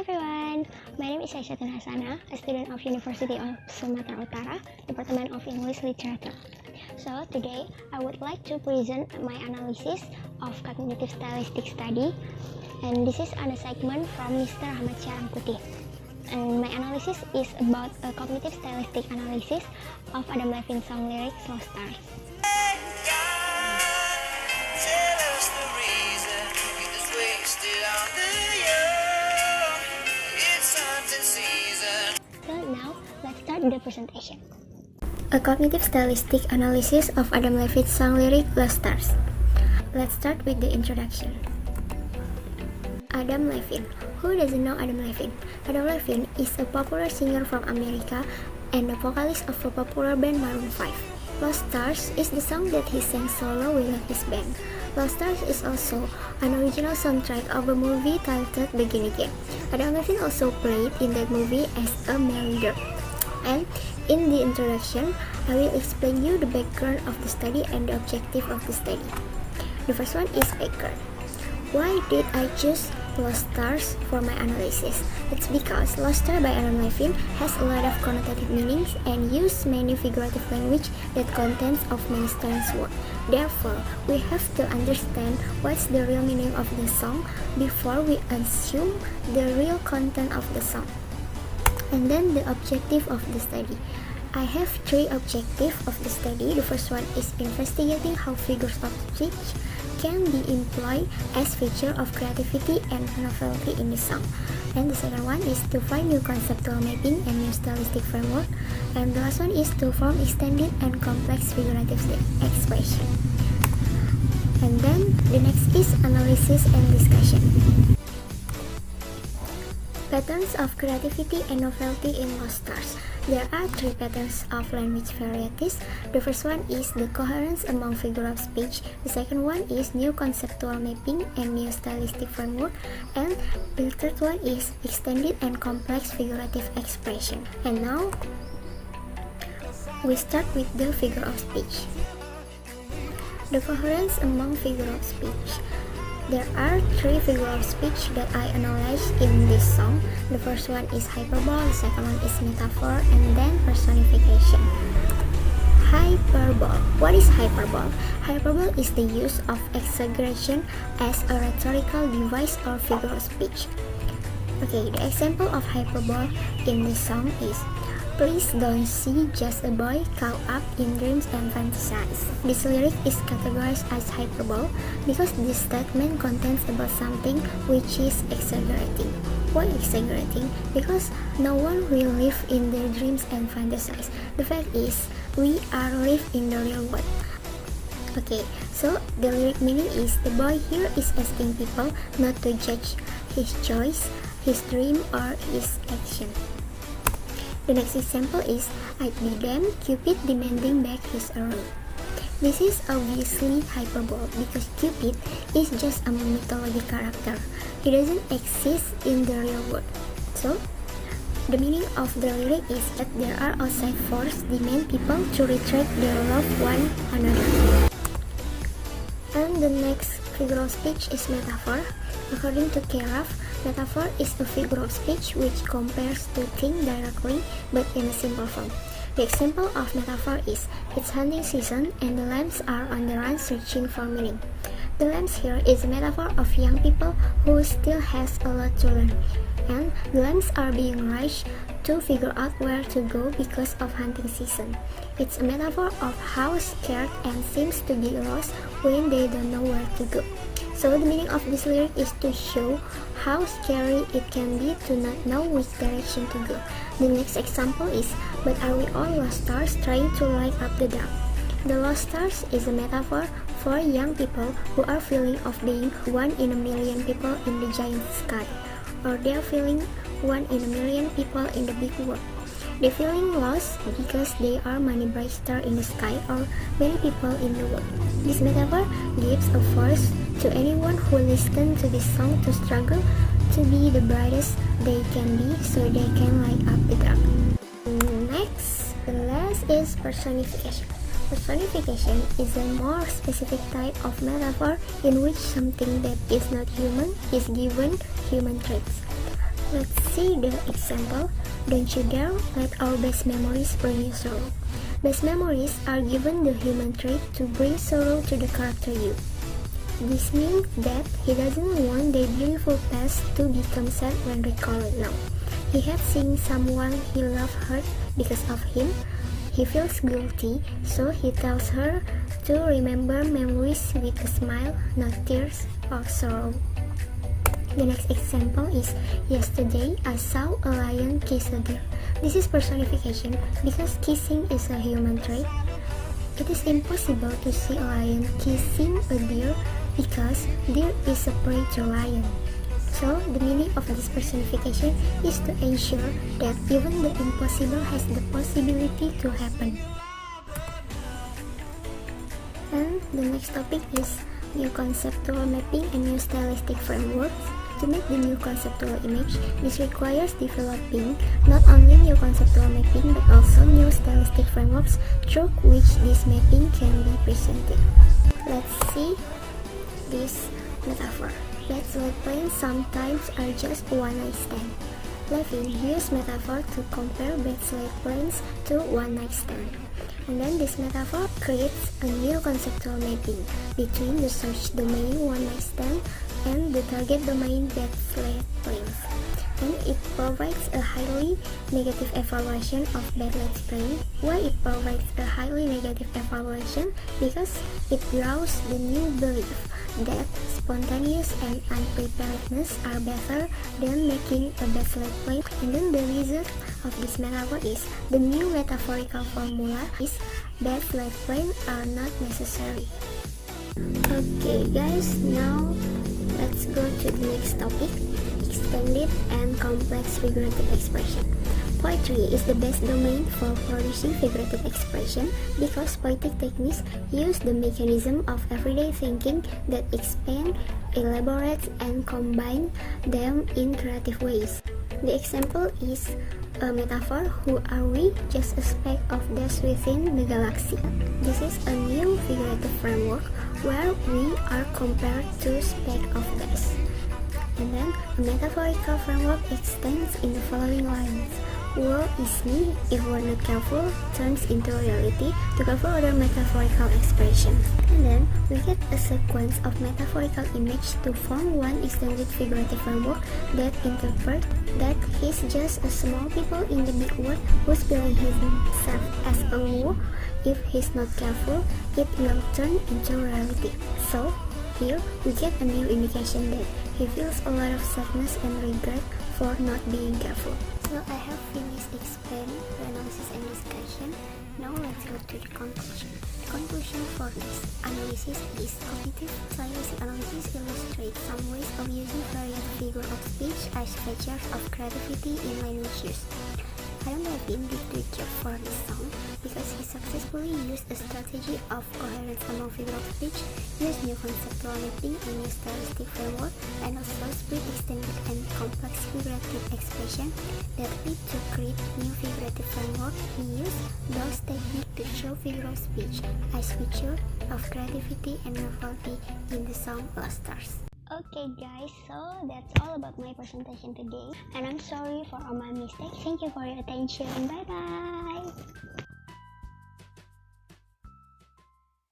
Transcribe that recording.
everyone, my name is Aisyatun Hasana, a student of University of Sumatera Utara, Department of English Literature. So today I would like to present my analysis of cognitive stylistic study, and this is on a segment from Mr. Ahmad Syarangputih. And my analysis is about a cognitive stylistic analysis of Adam Levine's song lyrics Lost Stars. So now let's start the presentation. A cognitive stylistic analysis of Adam Levine's song lyric Lost Stars. Let's start with the introduction. Adam Levine. Who doesn't know Adam Levine? Adam Levine is a popular singer from America and the vocalist of a popular band Maroon 5. Lost Stars is the song that he sang solo with his band. Lost Stars is also an original soundtrack of a movie titled Begin Again. Adam Levine also played in that movie as a male leader. And in the introduction, I will explain you the background of the study and the objective of the study. The first one is background. Why did I choose Lost Stars for my analysis? It's because Lost Star by Adam Levine has a lot of connotative meanings and use many figurative language that contains of many strange words. Therefore, we have to understand what's the real meaning of the song before we assume the real content of the song. And then the objective of the study. I have three objectives of the study. The first one is investigating how figures of speech can be employed as feature of creativity and novelty in the song. And the second one is to find new conceptual mapping and new stylistic framework. And the last one is to form extended and complex figurative expression. And then the next is analysis and discussion. Patterns of creativity and novelty in Lost Stars. There are three patterns of language varieties. The first one is the coherence among figure of speech. The second one is new conceptual mapping and new stylistic framework. And the third one is extended and complex figurative expression. And now, we start with the figure of speech. The coherence among figure of speech. There are three figures of speech that I analyzed in this song. The first one is hyperbole, the second one is metaphor, and then personification. Hyperbole. What is hyperbole? Hyperbole is the use of exaggeration as a rhetorical device or figure of speech. Okay, the example of hyperbole in this song is: please don't see just a boy caught up in dreams and fantasies. This lyric is categorized as hyperbole because this statement contains about something which is exaggerating. Why exaggerating? Because no one will live in their dreams and fantasies. The fact is, we are live in the real world. Okay, so the lyric meaning is the boy here is asking people not to judge his choice, his dream, or his action. The next example is, I'd be damned, Cupid demanding back his arrow. This is obviously hyperbole because Cupid is just a mythology character. He doesn't exist in the real world. So, the meaning of the lyric is that there are outside forces demand people to retract their love one another. And the next figure of speech is metaphor. According to Keraf, metaphor is a figure of speech which compares two things directly but in a simple form. The example of metaphor is, it's hunting season and the lambs are on the run searching for meaning. The lambs here is a metaphor of young people who still has a lot to learn. And the lambs are being rushed to figure out where to go because of hunting season. It's a metaphor of how scared and seems to be lost when they don't know where to go. So the meaning of this lyric is to show how scary it can be to not know which direction to go. The next example is, but are we all lost stars trying to light up the dark? The lost stars is a metaphor for young people who are feeling of being one in a million people in the giant sky, or they are feeling one in a million people in the big world. They're feeling lost because they are many bright stars in the sky or many people in the world. This metaphor gives a force to anyone who listens to this song to struggle to be the brightest they can be so they can light up the dark. Next, the last is personification. Personification is a more specific type of metaphor in which something that is not human is given human traits. Let's see the example. Don't you dare let our best memories bring you sorrow. Best memories are given the human trait to bring sorrow to the character you. This means that he doesn't want their beautiful past to become sad when recalled now. He had seen someone he loved hurt because of him. He feels guilty, so he tells her to remember memories with a smile, not tears or sorrow. The next example is, yesterday I saw a lion kiss a deer. This is personification because kissing is a human trait. It is impossible to see a lion kissing a deer because deer is a prey to lion. So the meaning of this personification is to ensure that even the impossible has the possibility to happen. And the next topic is new conceptual mapping and new stylistic frameworks. To make the new conceptual image, this requires developing not only new conceptual mapping but also new stylistic frameworks through which this mapping can be presented. Let's see this metaphor. Bad slate planes sometimes are just one-night stand. Levin used metaphor to compare bad slate planes to one-night stand. And then this metaphor creates a new conceptual mapping between the search domain one-night stand and the target domain bad slate planes. And it provides a highly negative evaluation of bad slate plane. Why it provides a highly negative evaluation? Because it draws the new belief that spontaneous and unpreparedness are better than making a bad slate plane. And then the result of this metaphor is the new metaphorical formula is bad slate plane are not necessary. Okay guys, now let's go to the next topic, extended and complex figurative expression. Poetry is the best domain for producing figurative expression because poetic techniques use the mechanism of everyday thinking that expand, elaborate, and combine them in creative ways. The example is a metaphor, who are we? Just a speck of dust within the galaxy. This is a new figurative framework where we are compared to speck of dust. And then a metaphorical framework extends in the following lines. World is me, if we're not careful, turns into reality to cover other metaphorical expression. And then we get a sequence of metaphorical image to form one extended figurative framework that interprets that he's just a small people in the big world who's feeling himself as a war. If he's not careful, it will turn into reality. So here we get a new indication that he feels a lot of sadness and regret for not being careful. So I have finished explaining the analysis and discussion. Now let's go to the conclusion. The conclusion for this analysis is cognitive stylistic analysis illustrates some ways of using various figure of speech as features of creativity in language use. Adam Levine did a good job for this song because he successfully used a strategy of coherence among figure of speech, used new conceptual mapping and new stylistic framework, and also split extended and complex figurative expression that lead to create new figurative framework. He used those techniques to show figure of speech as feature of creativity and novelty in the song Lost Stars. Okay guys, so that's all about my presentation today, and I'm sorry for all my mistakes. Thank you for your attention. Bye bye.